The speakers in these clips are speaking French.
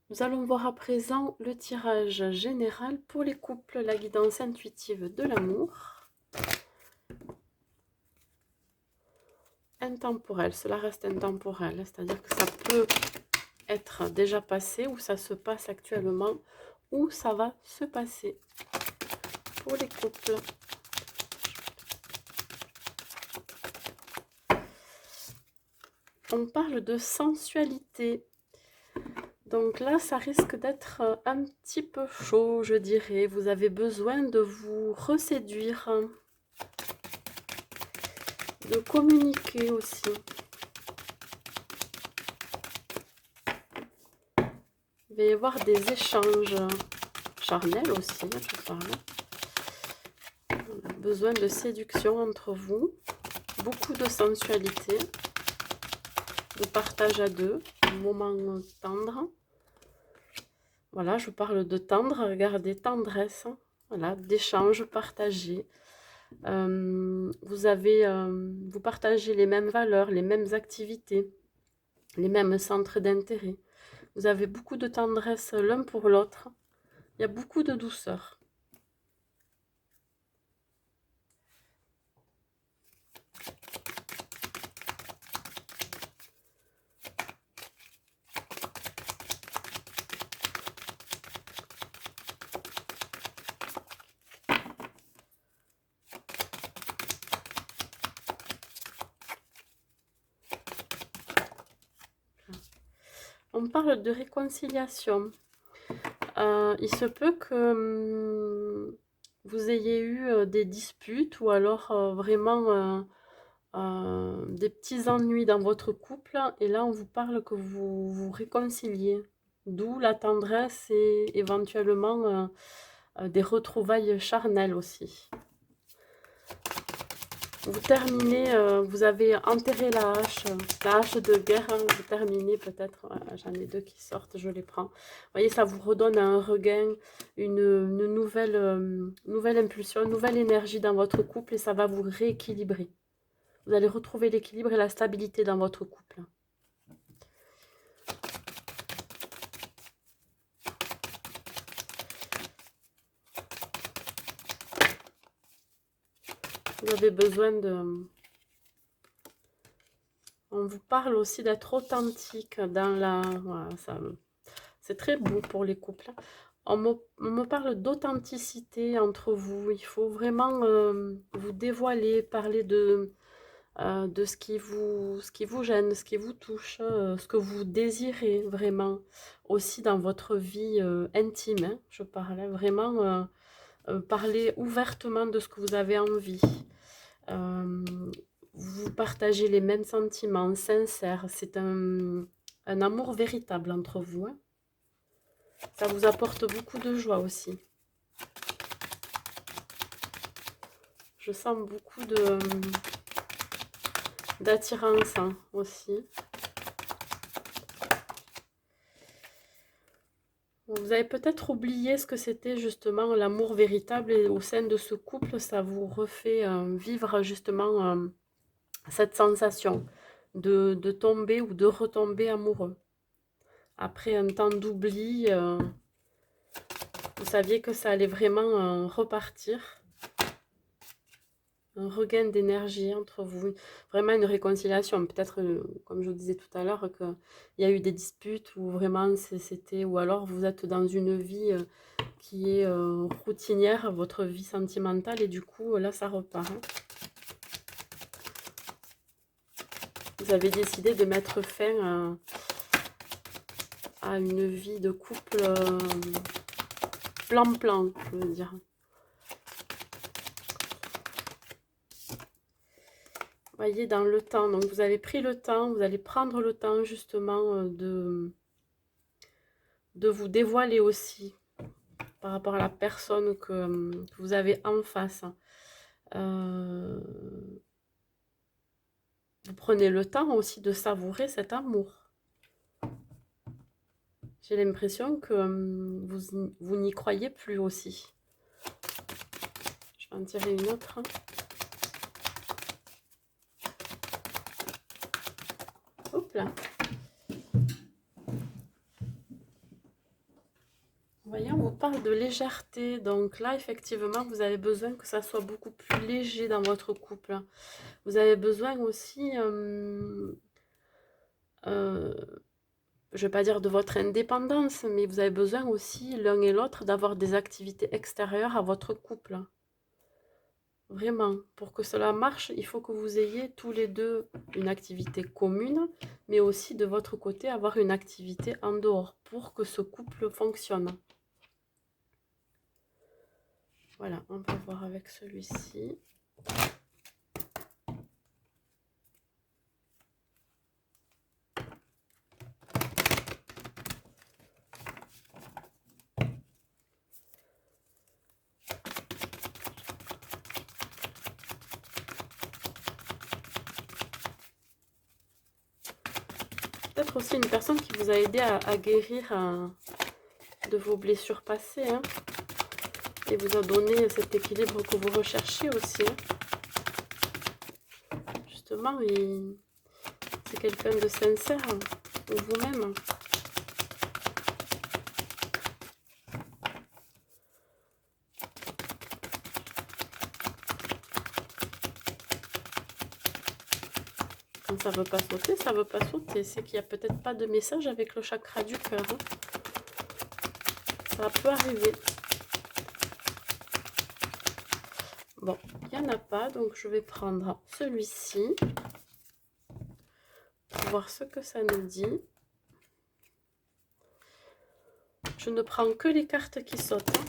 Nous allons voir à présent le tirage général pour les couples, la guidance intuitive de l'amour. Intemporel, cela reste intemporel, c'est-à-dire que ça peut être déjà passé ou ça se passe actuellement ou ça va se passer pour les couples. On parle de sensualité. Donc là, ça risque d'être un petit peu chaud, je dirais. Vous avez besoin de vous reséduire, de communiquer aussi. Il va y avoir des échanges charnels aussi, je parle. On a besoin de séduction entre vous, beaucoup de sensualité, de partage à deux, un moment tendre. Voilà, je parle de tendre, regardez, tendresse, voilà, d'échanges partagés. Vous partagez les mêmes valeurs, les mêmes activités, les mêmes centres d'intérêt. Vous avez beaucoup de tendresse l'un pour l'autre. Il y a beaucoup de douceur. On parle de réconciliation. Il se peut que vous ayez eu des disputes ou alors vraiment des petits ennuis dans votre couple. Et là, on vous parle que vous vous réconciliez. D'où la tendresse et éventuellement des retrouvailles charnelles aussi. Vous terminez, vous avez enterré la hache de guerre, hein, vous terminez peut-être, j'en ai deux qui sortent, je les prends. Vous voyez, ça vous redonne un regain, une nouvelle impulsion, une nouvelle énergie dans votre couple et ça va vous rééquilibrer. Vous allez retrouver l'équilibre et la stabilité dans votre couple. Vous avez besoin de... On vous parle aussi d'être authentique dans la... Voilà, c'est très beau pour les couples. On me parle d'authenticité entre vous. Il faut vraiment vous dévoiler, parler de ce qui vous gêne, ce qui vous touche, ce que vous désirez vraiment. Aussi dans votre vie intime, hein, je parlais vraiment parler ouvertement de ce que vous avez envie. Vous partagez les mêmes sentiments sincères. C'est un amour véritable entre vous. Hein. Ça vous apporte beaucoup de joie aussi. Je sens beaucoup d'attirance hein, aussi. Vous avez peut-être oublié ce que c'était justement l'amour véritable et au sein de ce couple, ça vous refait vivre justement cette sensation de tomber ou de retomber amoureux. Après un temps d'oubli, vous saviez que ça allait vraiment repartir. Un regain d'énergie entre vous, vraiment une réconciliation. Peut-être, comme je vous disais tout à l'heure, qu'il y a eu des disputes ou vraiment c'était, ou alors vous êtes dans une vie qui est routinière, votre vie sentimentale, et du coup, là, ça repart. Hein. Vous avez décidé de mettre fin à une vie de couple plan-plan, je veux dire. Voyez, dans le temps, donc vous avez pris le temps, vous allez prendre le temps justement de vous dévoiler aussi par rapport à la personne que vous avez en face. Vous prenez le temps aussi de savourer cet amour. J'ai l'impression que vous n'y croyez plus aussi. Je vais en tirer une autre. Hop là. voyez, on vous parle de légèreté. Donc là, effectivement, vous avez besoin que ça soit beaucoup plus léger dans votre couple. Vous avez besoin aussi, je ne vais pas dire de votre indépendance, mais vous avez besoin aussi, l'un et l'autre, d'avoir des activités extérieures à votre couple. Vraiment, pour que cela marche, il faut que vous ayez tous les deux une activité commune, mais aussi de votre côté, avoir une activité en dehors pour que ce couple fonctionne. Voilà, on va voir avec celui-ci. Peut-être aussi une personne qui vous a aidé à guérir de vos blessures passées, hein, et vous a donné cet équilibre que vous recherchiez aussi. Hein. Justement, c'est quelqu'un de sincère, hein, ou vous-même. Quand ça ne veut pas sauter, ça ne veut pas sauter. C'est qu'il n'y a peut-être pas de message avec le chakra du cœur. Hein. Ça peut arriver. Bon, il n'y en a pas, donc je vais prendre celui-ci pour voir ce que ça nous dit. Je ne prends que les cartes qui sautent. Hein.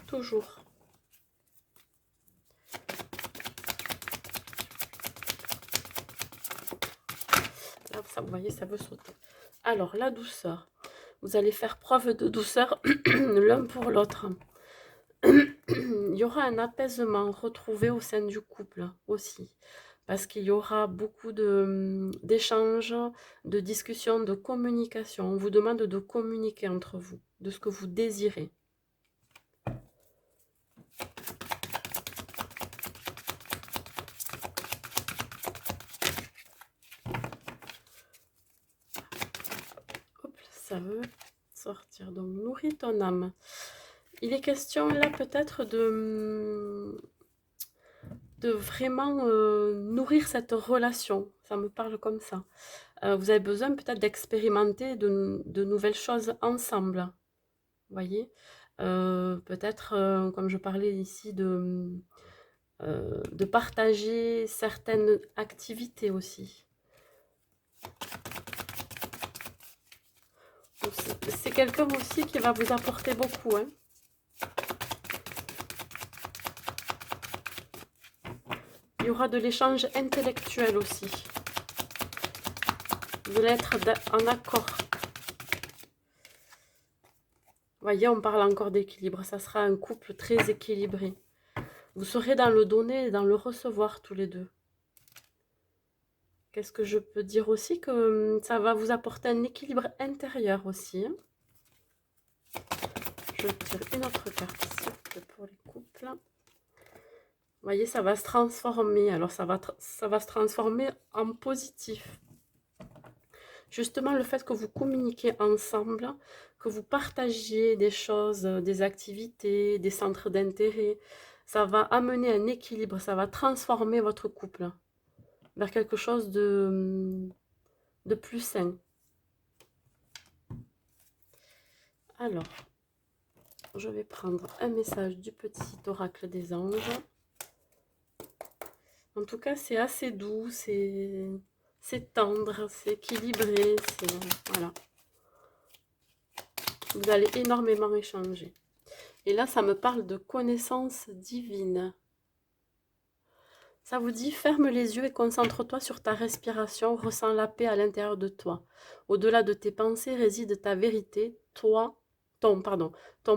Toujours. Là, ça, vous voyez, ça veut sauter. Alors, la douceur. Vous allez faire preuve de douceur l'un pour l'autre. Il y aura un apaisement retrouvé au sein du couple aussi. Parce qu'il y aura beaucoup d'échanges, de discussions, de communication. On vous demande de communiquer entre vous, de ce que vous désirez. Hop, ça veut sortir. Donc, nourris ton âme. Il est question là peut-être de vraiment nourrir cette relation. Ça me parle comme ça. Vous avez besoin peut-être d'expérimenter de nouvelles choses ensemble. Vous voyez, peut-être, comme je parlais ici, de partager certaines activités aussi. C'est quelqu'un aussi qui va vous apporter beaucoup. Hein. Il y aura de l'échange intellectuel aussi. Vous allez être en accord. Vous voyez, on parle encore d'équilibre. Ça sera un couple très équilibré. Vous serez dans le donner et dans le recevoir tous les deux. Qu'est-ce que je peux dire aussi? Que ça va vous apporter un équilibre intérieur aussi. Hein. Je tire une autre carte ici pour les couples. Vous voyez, ça va se transformer. Alors, ça va se transformer en positif. Justement, le fait que vous communiquez ensemble, que vous partagiez des choses, des activités, des centres d'intérêt, ça va amener un équilibre, ça va transformer votre couple vers quelque chose de plus sain. Alors, je vais prendre un message du petit oracle des anges. En tout cas, c'est assez doux, c'est tendre, c'est équilibré, voilà. Vous allez énormément échanger. Et là, ça me parle de connaissance divine. Ça vous dit, ferme les yeux et concentre-toi sur ta respiration, ressens la paix à l'intérieur de toi. Au-delà de tes pensées réside ta vérité, ton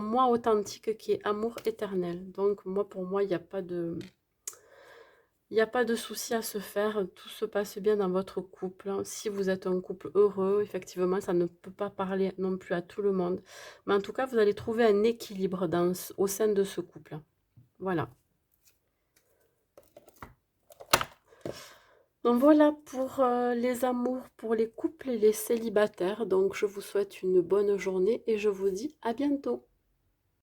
moi authentique qui est amour éternel. Donc, pour moi, il n'y a pas de... Il n'y a pas de souci à se faire, tout se passe bien dans votre couple. Si vous êtes un couple heureux, effectivement, ça ne peut pas parler non plus à tout le monde. Mais en tout cas, vous allez trouver un équilibre au sein de ce couple. Voilà. Donc voilà pour les amours, pour les couples et les célibataires. Donc je vous souhaite une bonne journée et je vous dis à bientôt.